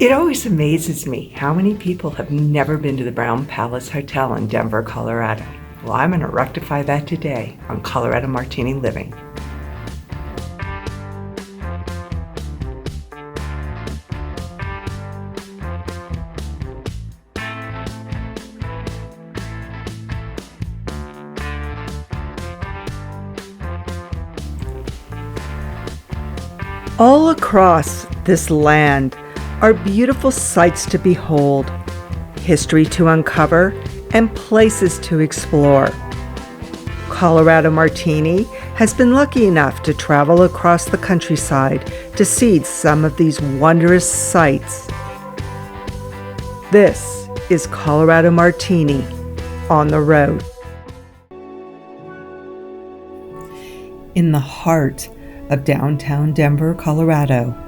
It always amazes me how many people have never been to the Brown Palace Hotel in Denver, Colorado. Well, I'm going to rectify that today on Colorado Martini Living. All across this land are beautiful sights to behold, history to uncover, and places to explore. Colorado Martini has been lucky enough to travel across the countryside to see some of these wondrous sights. This is Colorado Martini on the road. In the heart of downtown Denver, Colorado,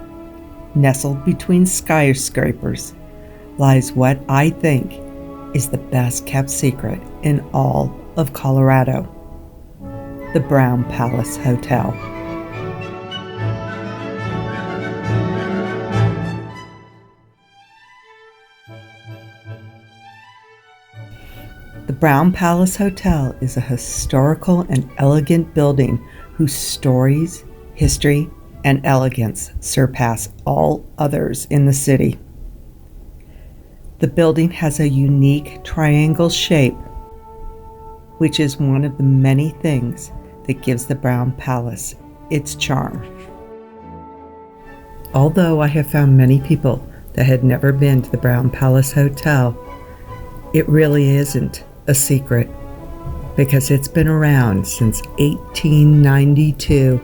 nestled between skyscrapers, lies what I think is the best kept secret in all of Colorado, the Brown Palace Hotel. The Brown Palace Hotel is a historical and elegant building whose stories, history, and elegance surpass all others in the city. The building has a unique triangle shape, which is one of the many things that gives the Brown Palace its charm. Although I have found many people that had never been to the Brown Palace Hotel, it really isn't a secret because it's been around since 1892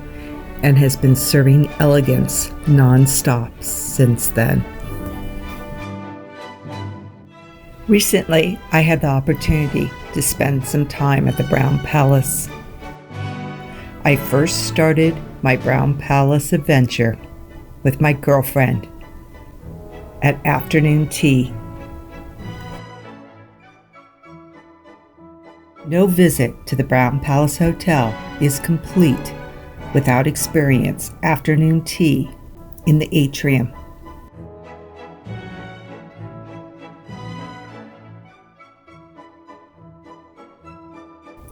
and has been serving elegance non-stop since then. Recently, I had the opportunity to spend some time at the Brown Palace. I first started my Brown Palace adventure with my girlfriend at afternoon tea. No visit to the Brown Palace Hotel is complete without experience afternoon tea in the atrium.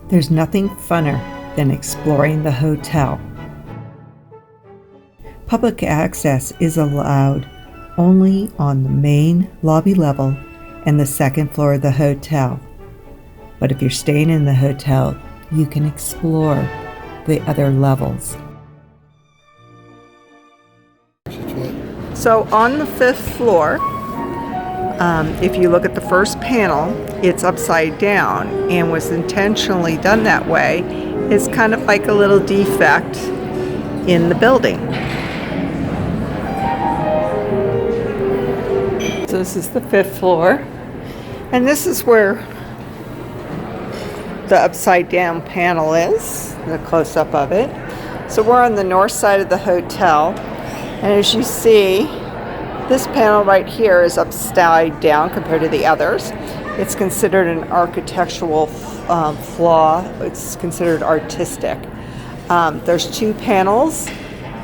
There's nothing funner than exploring the hotel. Public access is allowed only on the main lobby level and the second floor of the hotel. But if you're staying in the hotel, you can explore the other levels. So on the 5th floor, if you look at the first panel, it's upside down and was intentionally done that way. It's kind of like a little defect in the building. So this is the 5th floor, and this is where the upside down panel is, the close-up of it. So we're on the north side of the hotel, and as you see, this panel right here is upside down compared to the others. It's considered an architectural flaw. It's considered artistic. There's two panels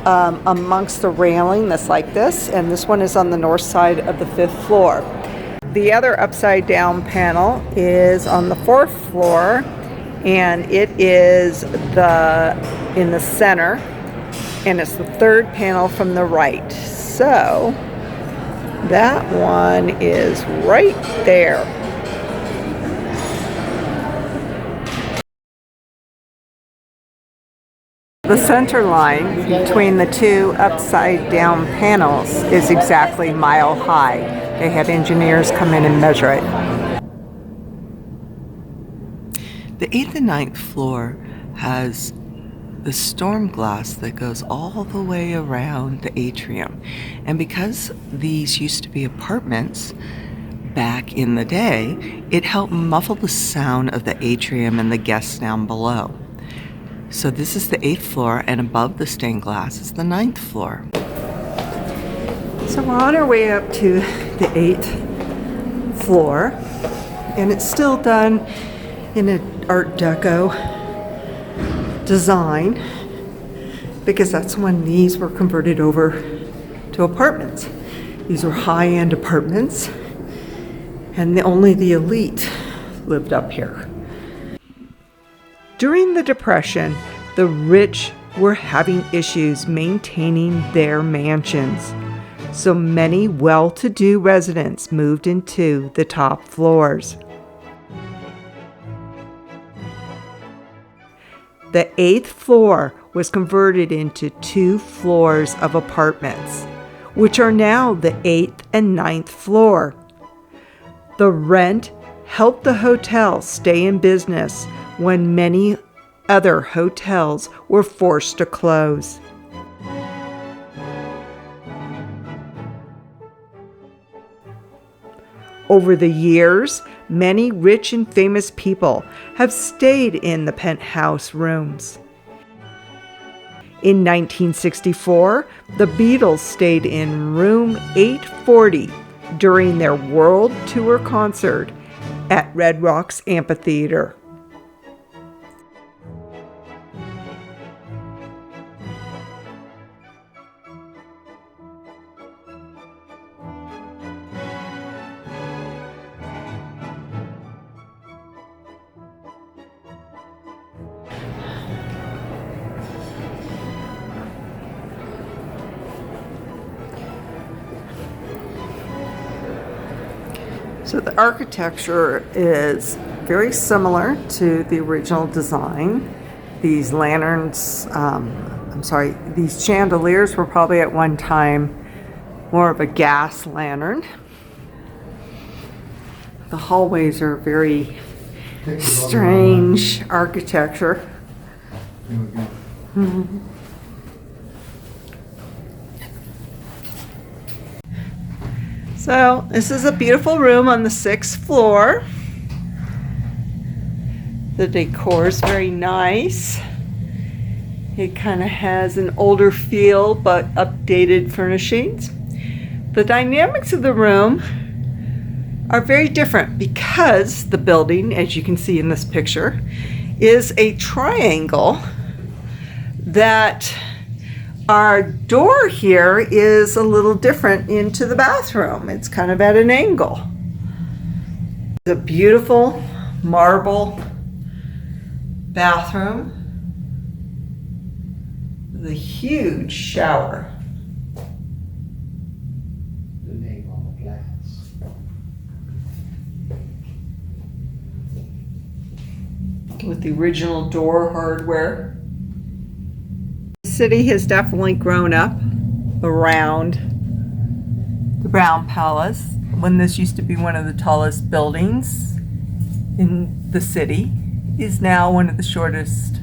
amongst the railing that's like this, and this one is on the north side of the 5th floor. The other upside down panel is on the 4th floor, and it is in the center, and it's the third panel from the right. So that one is right there. The center line between the two upside down panels is exactly mile high. They had engineers come in and measure it. The 8th and 9th floor has the storm glass that goes all the way around the atrium. And because these used to be apartments back in the day, it helped muffle the sound of the atrium and the guests down below. So this is the 8th floor, and above the stained glass is the 9th floor. So we're on our way up to the 8th floor, and it's still done in an Art Deco design because that's when these were converted over to apartments. These were high-end apartments, and only the elite lived up here. During the Depression, the rich were having issues maintaining their mansions, so many well-to-do residents moved into the top floors. The 8th floor was converted into 2 floors of apartments, which are now the 8th and 9th floor. The rent helped the hotel stay in business when many other hotels were forced to close. Over the years, many rich and famous people have stayed in the penthouse rooms. In 1964, the Beatles stayed in room 840 during their world tour concert at Red Rocks Amphitheater. So the architecture is very similar to the original design. These lanterns, these chandeliers were probably at one time more of a gas lantern. The hallways are very strange architecture. Mm-hmm. So this is a beautiful room on the 6th floor. The decor is very nice. It kind of has an older feel but updated furnishings. The dynamics of the room are very different because the building, as you can see in this picture, is a triangle that our door here is a little different into the bathroom. It's kind of at an angle. It's a beautiful marble bathroom with a huge shower. The name on the plans. With the original door hardware. The city has definitely grown up around the Brown Palace, when this used to be one of the tallest buildings in the city, is now one of the shortest.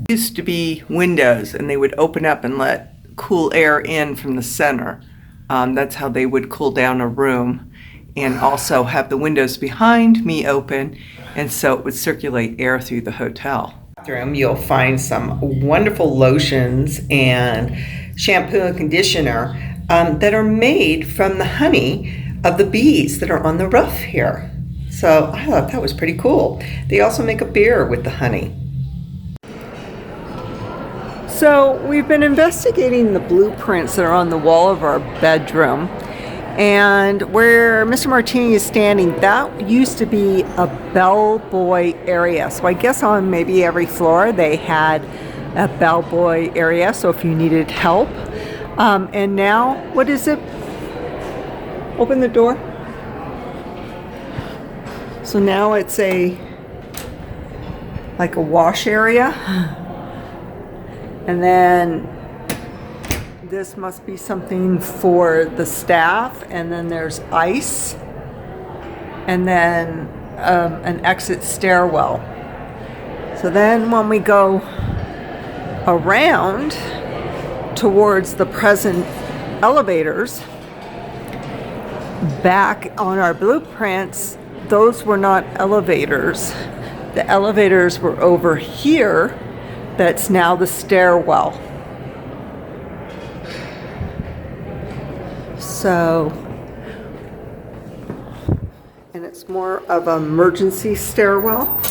It used to be windows, and they would open up and let cool air in from the center. That's how they would cool down a room, and also have the windows behind me open, and so it would circulate air through the hotel. You'll find some wonderful lotions and shampoo and conditioner that are made from the honey of the bees that are on the roof here. So I thought that was pretty cool. They also make a beer with the honey. So we've been investigating the blueprints that are on the wall of our bedroom. And where Mr. Martini is standing, that used to be a bellboy area. So I guess on maybe every floor they had a bellboy area, so if you needed help. And now, what is it? Open the door. So now it's like a wash area. And then this must be something for the staff, and then there's ice, and then an exit stairwell. So then when we go around towards the present elevators, back on our blueprints, those were not elevators. The elevators were over here. That's now the stairwell. So, and it's more of an emergency stairwell.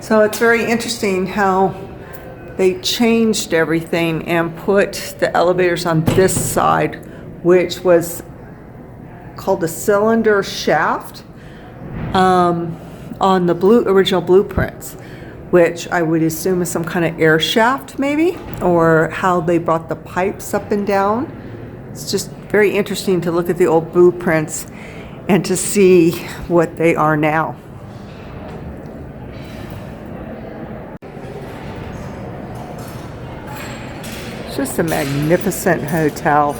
So it's very interesting how they changed everything and put the elevators on this side, which was called a cylinder shaft, on the original blueprints, which I would assume is some kind of air shaft maybe, or how they brought the pipes up and down. It's just very interesting to look at the old blueprints and to see what they are now. It's just a magnificent hotel.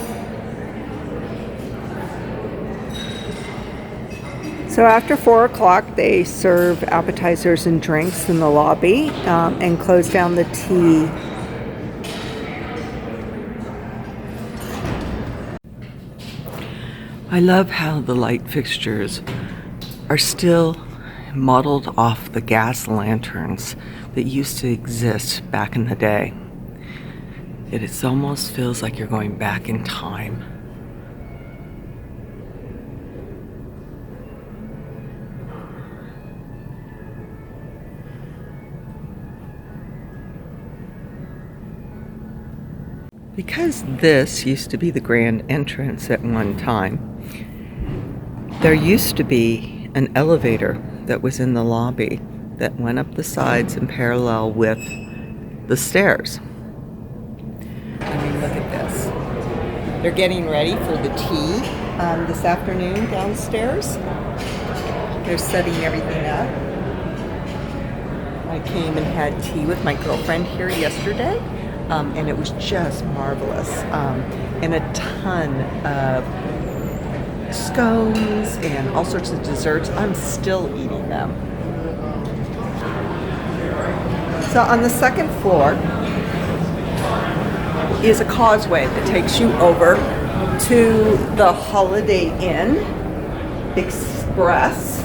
So after 4 o'clock, they serve appetizers and drinks in the lobby, and close down the tea. I love how the light fixtures are still modeled off the gas lanterns that used to exist back in the day. It almost feels like you're going back in time. Because this used to be the grand entrance at one time, there used to be an elevator that was in the lobby that went up the sides in parallel with the stairs. I mean, look at this. They're getting ready for the tea this afternoon downstairs. They're setting everything up. I came and had tea with my girlfriend here yesterday. And it was just marvelous. And a ton of scones and all sorts of desserts. I'm still eating them. So on the second floor is a causeway that takes you over to the Holiday Inn Express.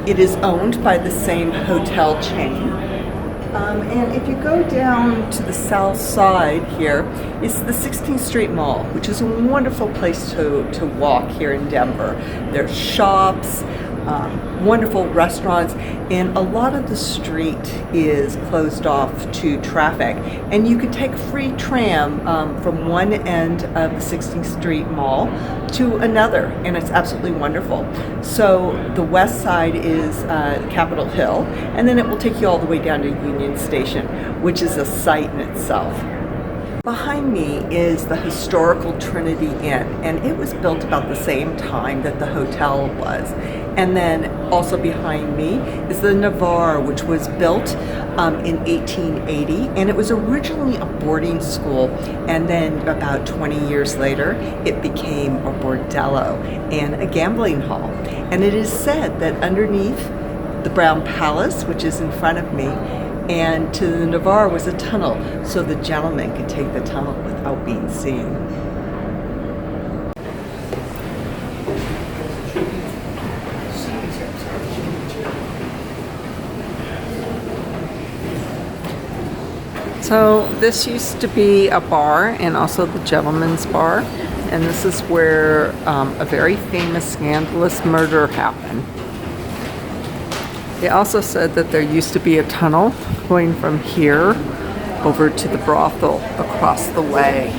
It is owned by the same hotel chain. And if you go down to the south side here, it's the 16th Street Mall, which is a wonderful place to walk here in Denver. There's shops, wonderful restaurants, and a lot of the street is closed off to traffic. And you can take a free tram from one end of the 16th Street Mall to another, and it's absolutely wonderful. So the west side is Capitol Hill, and then it will take you all the way down to Union Station, which is a sight in itself. Behind me is the historical Trinity Inn, and it was built about the same time that the hotel was. And then also behind me is the Navarre, which was built in 1880, and it was originally a boarding school, and then about 20 years later it became a bordello and a gambling hall. And it is said that underneath the Brown Palace, which is in front of me, and to the Navarre was a tunnel, so the gentleman could take the tunnel without being seen. So this used to be a bar and also the gentleman's bar, and this is where a very famous scandalous murder happened. They also said that there used to be a tunnel going from here over to the brothel across the way.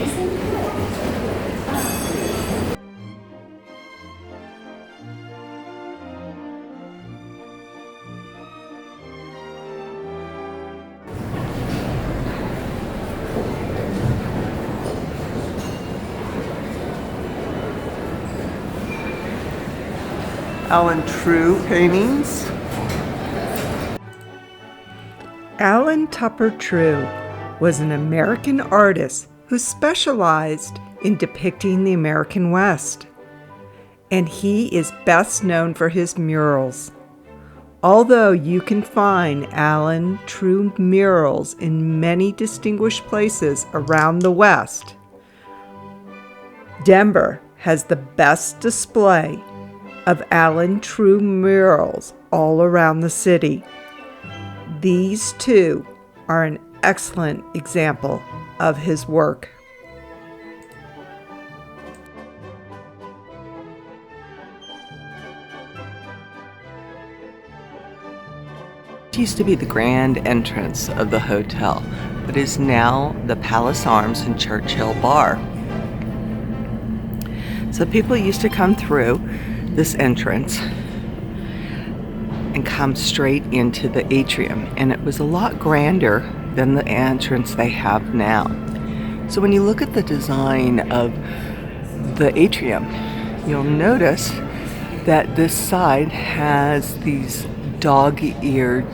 Alan True paintings. Alan Tupper True was an American artist who specialized in depicting the American West, and he is best known for his murals. Although you can find Alan True murals in many distinguished places around the West, Denver has the best display of Alan True murals all around the city. These two are an excellent example of his work. used to be the grand entrance of the hotel, but is now the Palace Arms and Churchill Bar. So people used to come through this entrance and come straight into the atrium, and it was a lot grander than the entrance they have now. So when you look at the design of the atrium, you'll notice that this side has these dog-eared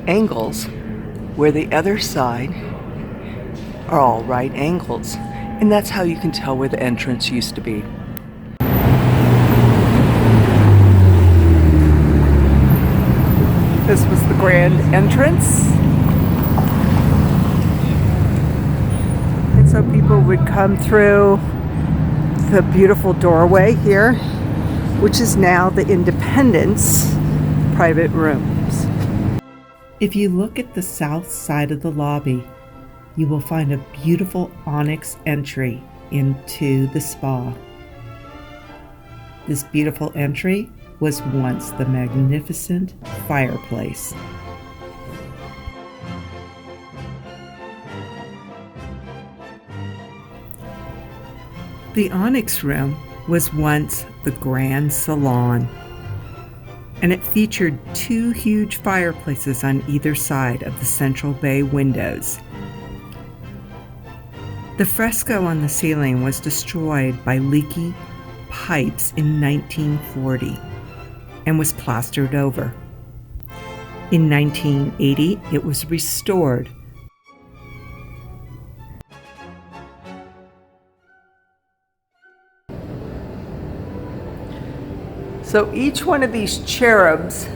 angles, where the other side are all right angles. And that's how you can tell where the entrance used to be. This was the grand entrance. And so people would come through the beautiful doorway here, which is now the Independence private rooms. If you look at the south side of the lobby, you will find a beautiful onyx entry into the spa. This beautiful entry was once the magnificent fireplace. The onyx room was once the grand salon, and it featured 2 huge fireplaces on either side of the central bay windows. The fresco on the ceiling was destroyed by leaky pipes in 1940 and was plastered over. In 1980, it was restored. So each one of these cherubs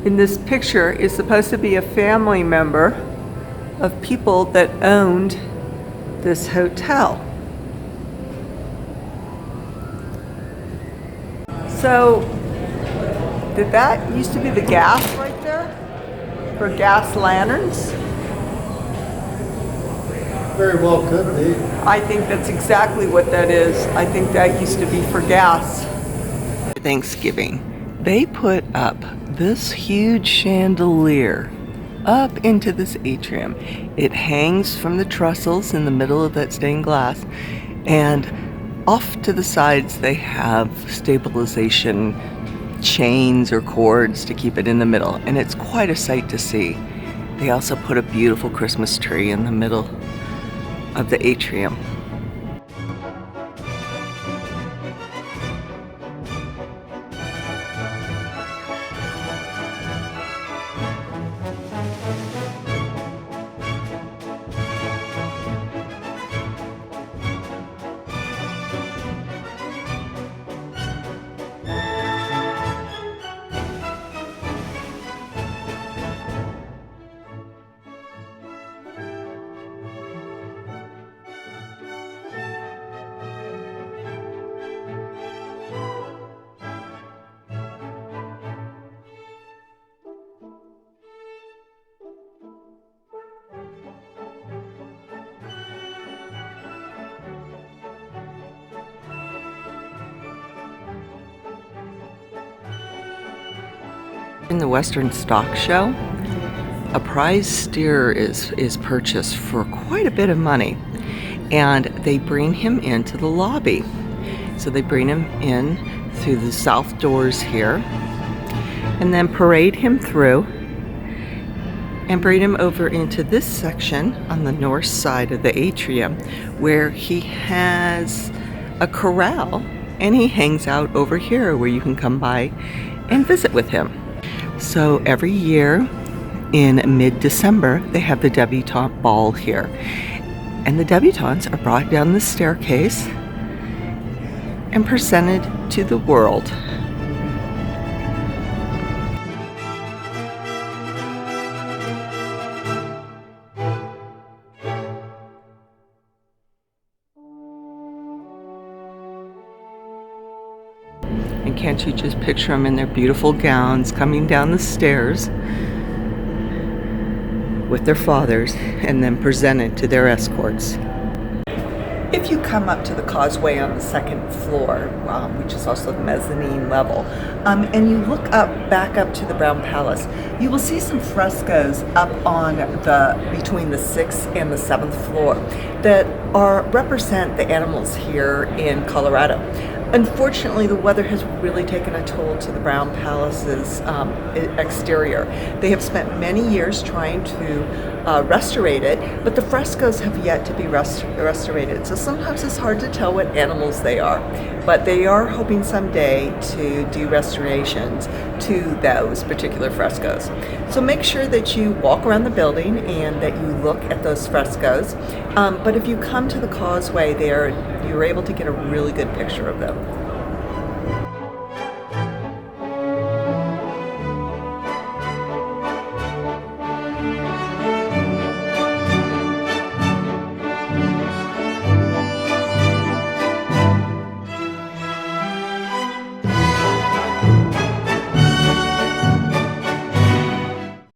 in this picture is supposed to be a family member of people that owned this hotel. So, did that used to be the gas right there? For gas lanterns? Very well could be. I think that's exactly what that is. I think that used to be for gas. Thanksgiving, they put up this huge chandelier up into this atrium. It hangs from the trestles in the middle of that stained glass, and off to the sides they have stabilization chains or cords to keep it in the middle, and it's quite a sight to see. They also put a beautiful Christmas tree in the middle of the atrium. In the Western Stock Show, a prize steer is purchased for quite a bit of money, and they bring him into the lobby. So they bring him in through the south doors here, and then parade him through and bring him over into this section on the north side of the atrium, where he has a corral, and he hangs out over here where you can come by and visit with him. So every year in mid-December, they have the debutante ball here. And the debutantes are brought down the staircase and presented to the world. And can't you just picture them in their beautiful gowns coming down the stairs with their fathers and then presented to their escorts. If you come up to the causeway on the second floor, which is also the mezzanine level, and you look back up to the Brown Palace, you will see some frescoes up on between the 6th and the 7th floor that represent the animals here in Colorado. Unfortunately, the weather has really taken a toll to the Brown Palace's exterior. They have spent many years trying to restaurate it, but the frescoes have yet to be restorated. So sometimes it's hard to tell what animals they are, but they are hoping someday to do restorations to those particular frescoes. So make sure that you walk around the building and that you look at those frescoes. But if you come to the causeway there, you're able to get a really good picture of them.